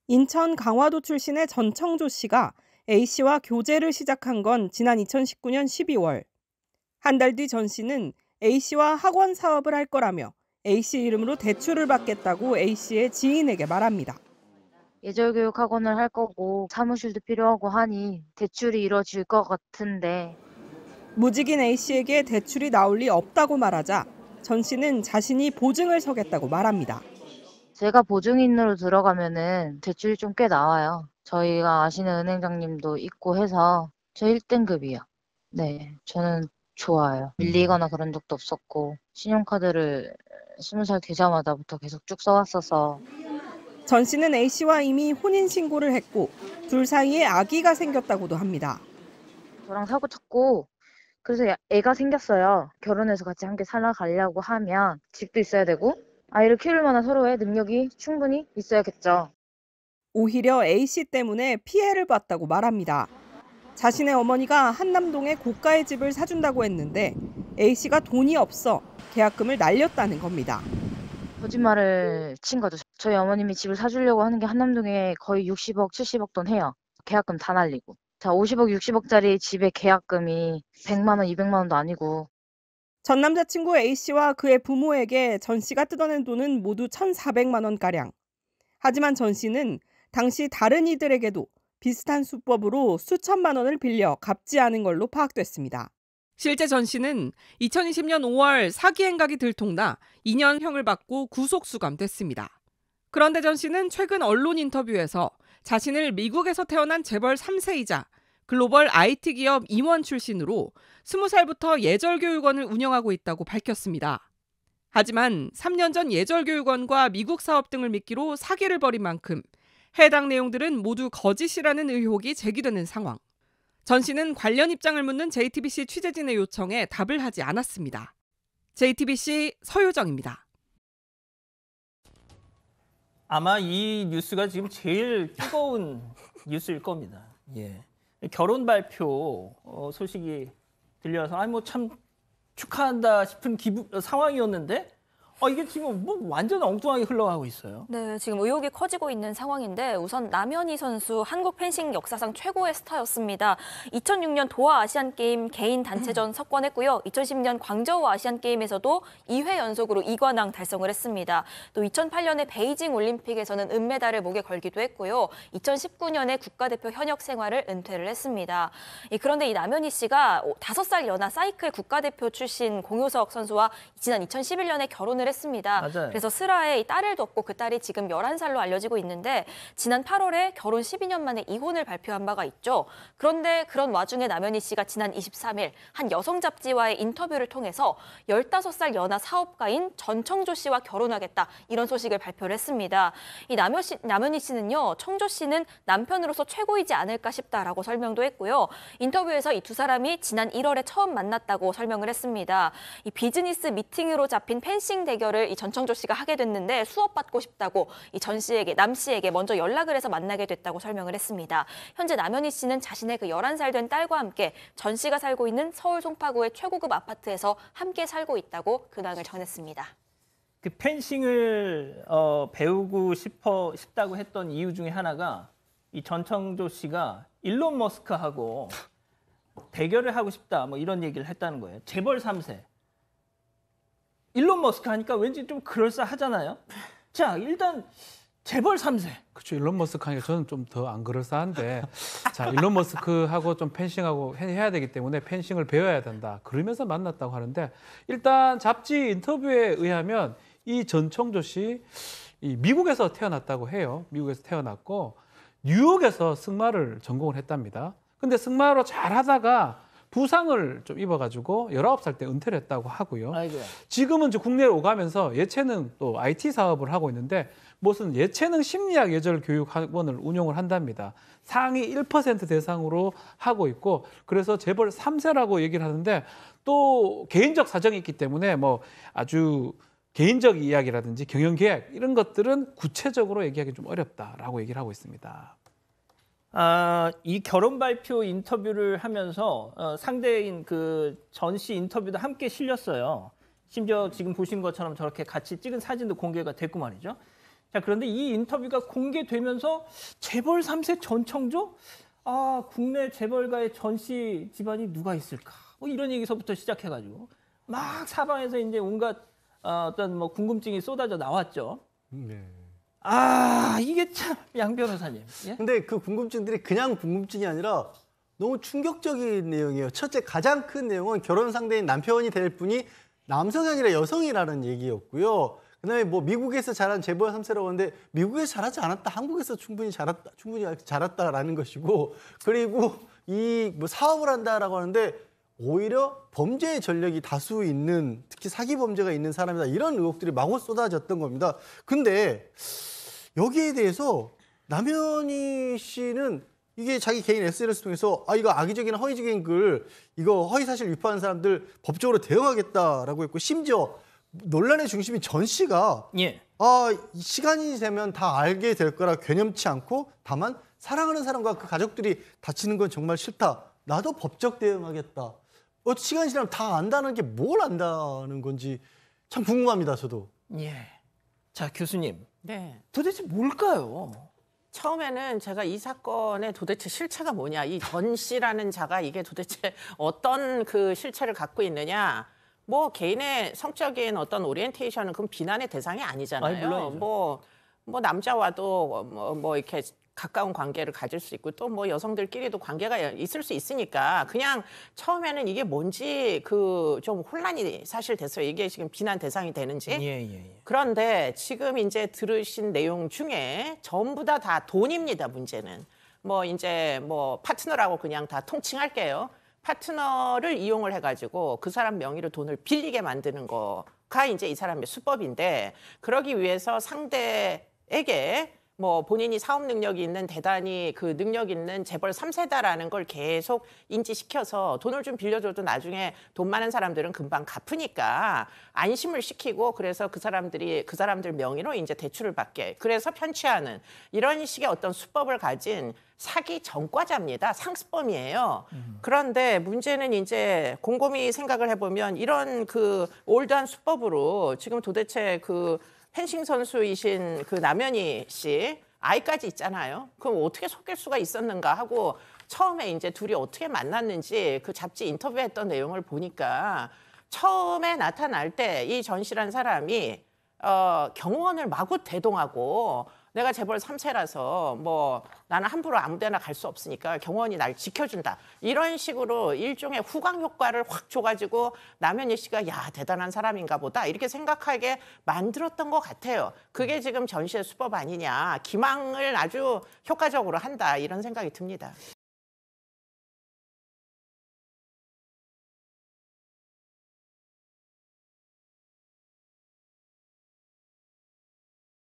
인천 강화도 출신의 전청조 씨가 A씨와 교제를 시작한 건 지난 2019년 12월. 한 달 뒤 전 씨는 A씨와 학원 사업을 할 거라며 A씨 이름으로 대출을 받겠다고 A씨의 지인에게 말합니다. 예절교육 학원을 할 거고 사무실도 필요하고 하니 대출이 이루어질 것 같은데. 무직인 A씨에게 대출이 나올 리 없다고 말하자 전 씨는 자신이 보증을 서겠다고 말합니다. 제가 보증인으로 들어가면은 대출이 좀 꽤 나와요. 저희가 아시는 은행장님도 있고 해서 저 1등급이요. 네, 저는 좋아요. 밀리거나 그런 적도 없었고 신용카드를 20살 되자마자부터 계속 쭉 써왔어서. 전 씨는 A씨와 이미 혼인신고를 했고 둘 사이에 아기가 생겼다고도 합니다. 저랑 사고 쳤고 그래서 애가 생겼어요. 결혼해서 같이 함께 살아가려고 하면 집도 있어야 되고 아이를 키울 만한 서로의 능력이 충분히 있어야겠죠. 오히려 A씨 때문에 피해를 봤다고 말합니다. 자신의 어머니가 한남동에 고가의 집을 사준다고 했는데 A씨가 돈이 없어 계약금을 날렸다는 겁니다. 거짓말을 친 거죠. 저희 어머님이 집을 사주려고 하는 게 한남동에 거의 60억, 70억 돈 해요. 계약금 다 날리고. 자, 50억, 60억짜리 집의 계약금이 100만 원, 200만 원도 아니고. 전 남자친구 A씨와 그의 부모에게 전 씨가 뜯어낸 돈은 모두 1,400만 원가량. 하지만 전 씨는 당시 다른 이들에게도 비슷한 수법으로 수천만 원을 빌려 갚지 않은 걸로 파악됐습니다. 실제 전 씨는 2020년 5월 사기 행각이 들통나 2년형을 받고 구속 수감됐습니다. 그런데 전 씨는 최근 언론 인터뷰에서 자신을 미국에서 태어난 재벌 3세이자 글로벌 IT 기업 임원 출신으로 20살부터 예절교육원을 운영하고 있다고 밝혔습니다. 하지만 3년 전 예절교육원과 미국 사업 등을 미끼로 사기를 벌인 만큼 해당 내용들은 모두 거짓이라는 의혹이 제기되는 상황. 전 씨는 관련 입장을 묻는 JTBC 취재진의 요청에 답을 하지 않았습니다. JTBC 서유정입니다. 아마 이 뉴스가 지금 제일 뜨거운 뉴스일 겁니다. 예. 결혼 발표 소식이 들려서 뭐 참 축하한다 싶은 상황이었는데 이게 지금 뭐 완전 엉뚱하게 흘러가고 있어요. 네, 지금 의혹이 커지고 있는 상황인데 우선 남현희 선수 한국 펜싱 역사상 최고의 스타였습니다. 2006년 도하 아시안게임 개인 단체전 석권했고요. 2010년 광저우 아시안게임에서도 2회 연속으로 2관왕 달성을 했습니다. 또 2008년에 베이징 올림픽에서는 은메달을 목에 걸기도 했고요. 2019년에 국가대표 현역 생활을 은퇴를 했습니다. 그런데 이 남현희 씨가 5살 연하 사이클 국가대표 출신 공효석 선수와 지난 2011년에 결혼을 했습니다. 맞아요. 그래서 슬하에 딸을 뒀고 그 딸이 지금 11살로 알려지고 있는데 지난 8월에 결혼 12년 만에 이혼을 발표한 바가 있죠. 그런데 그런 와중에 남현희 씨가 지난 23일 한 여성 잡지와의 인터뷰를 통해서 15살 연하 사업가인 전청조 씨와 결혼하겠다 이런 소식을 발표를 했습니다. 이 남현희 씨는요. 청조 씨는 남편으로서 최고이지 않을까 싶다라고 설명도 했고요. 인터뷰에서 이 두 사람이 지난 1월에 처음 만났다고 설명을 했습니다. 이 비즈니스 미팅으로 잡힌 펜싱 대결을 이 전청조 씨가 하게 됐는데 수업 받고 싶다고 이 남 씨에게 먼저 연락을 해서 만나게 됐다고 설명을 했습니다. 현재 남현희 씨는 자신의 그 11살 된 딸과 함께 전 씨가 살고 있는 서울 송파구의 최고급 아파트에서 함께 살고 있다고 근황을 전했습니다. 그 펜싱을 배우고 싶다고 했던 이유 중에 하나가 이 전청조 씨가 일론 머스크하고 대결을 하고 싶다 뭐 이런 얘기를 했다는 거예요. 재벌 3세. 일론 머스크 하니까 왠지 좀 그럴싸하잖아요. 자, 일단 재벌 3세. 그렇죠. 일론 머스크 하니까 저는 좀 더 안 그럴싸한데 자, 일론 머스크하고 좀 펜싱하고 해야 되기 때문에 펜싱을 배워야 된다. 그러면서 만났다고 하는데 일단 잡지 인터뷰에 의하면 이 전청조 씨 미국에서 태어났다고 해요. 미국에서 태어났고 뉴욕에서 승마를 전공을 했답니다. 근데 승마로 잘하다가 부상을 좀 입어가지고 19살 때 은퇴를 했다고 하고요. 아이고야. 지금은 이제 국내로 오가면서 예체능 또 IT 사업을 하고 있는데 무슨 예체능 심리학 예절 교육 학원을 운영을 한답니다. 상위 1% 대상으로 하고 있고 그래서 재벌 3세라고 얘기를 하는데 또 개인적 사정이 있기 때문에 뭐 아주 개인적 이야기라든지 경영 계획 이런 것들은 구체적으로 얘기하기 좀 어렵다라고 얘기를 하고 있습니다. 이 결혼 발표 인터뷰를 하면서 상대인 그 전 씨 인터뷰도 함께 실렸어요. 심지어 지금 보신 것처럼 저렇게 같이 찍은 사진도 공개가 됐고 말이죠. 자, 자, 그런데 이 인터뷰가 공개되면서 재벌 3세 전청조? 아, 국내 재벌가의 전씨 집안이 누가 있을까? 뭐 이런 얘기서부터 시작해가지고 막 사방에서 이제 온갖 어떤 뭐 궁금증이 쏟아져 나왔죠. 네. 아, 이게 참 양 변호사님. 예? 근데 그 궁금증들이 그냥 궁금증이 아니라 너무 충격적인 내용이에요. 첫째, 가장 큰 내용은 결혼 상대인 남편이 될 분이 남성이 아니라 여성이라는 얘기였고요. 그다음에 뭐 미국에서 자란 재벌 3세라고 하는데 미국에서 자라지 않았다. 한국에서 충분히 자랐다라는 것이고, 그리고 이 뭐 사업을 한다라고 하는데 오히려 범죄의 전력이 다수 있는, 특히 사기 범죄가 있는 사람이다, 이런 의혹들이 마구 쏟아졌던 겁니다. 근데 여기에 대해서 남현희 씨는 이게 자기 개인 SNS 통해서 이거 악의적인 허위적인 글, 이거 허위사실 유포하는 사람들 법적으로 대응하겠다라고 했고, 심지어 논란의 중심인 전 씨가 예. 시간이 되면 다 알게 될 거라 괴념치 않고, 다만 사랑하는 사람과 그 가족들이 다치는 건 정말 싫다. 나도 법적 대응하겠다. 시간이 지나면 다 안다는 게 뭘 안다는 건지 참 궁금합니다, 저도. 예. 자, 교수님. 네. 도대체 뭘까요? 처음에는 제가 이 사건의 도대체 실체가 뭐냐, 이 전 씨라는 자가 이게 도대체 어떤 그 실체를 갖고 있느냐, 뭐 개인의 성적인 어떤 오리엔테이션은 그건 비난의 대상이 아니잖아요. 물론이죠. 뭐 남자와도 뭐 이렇게 가까운 관계를 가질 수 있고, 또 뭐 여성들끼리도 관계가 있을 수 있으니까 그냥 처음에는 이게 뭔지 그 좀 혼란이 사실 됐어요. 이게 지금 비난 대상이 되는지. 예. 그런데 지금 이제 들으신 내용 중에 전부 다 돈입니다. 문제는 뭐 이제 뭐 파트너라고 그냥 다 통칭할게요. 파트너를 이용을 해가지고 그 사람 명의로 돈을 빌리게 만드는 거가 이제 이 사람의 수법인데, 그러기 위해서 상대에게 뭐 본인이 사업 능력이 있는 대단히 그 능력 있는 재벌 3세다라는 걸 계속 인지시켜서 돈을 좀 빌려줘도 나중에 돈 많은 사람들은 금방 갚으니까 안심을 시키고, 그래서 그 사람들 명의로 이제 대출을 받게, 그래서 편취하는 이런 식의 어떤 수법을 가진 사기 전과자입니다. 상습범이에요. 그런데 문제는 이제 곰곰이 생각을 해보면 이런 그 올드한 수법으로 지금 도대체 그 펜싱 선수이신 그 남현희 씨 아이까지 있잖아요. 그럼 어떻게 속일 수가 있었는가 하고 처음에 이제 둘이 어떻게 만났는지 그 잡지 인터뷰했던 내용을 보니까, 처음에 나타날 때 이 전 씨란 사람이 경호원을 마구 대동하고, 내가 재벌 3세라서 뭐 나는 함부로 아무 데나 갈 수 없으니까 경호원이 날 지켜준다, 이런 식으로 일종의 후광 효과를 확 줘가지고 남현희 씨가 야 대단한 사람인가 보다 이렇게 생각하게 만들었던 것 같아요. 그게 지금 전 씨의 수법 아니냐, 기망을 아주 효과적으로 한다, 이런 생각이 듭니다.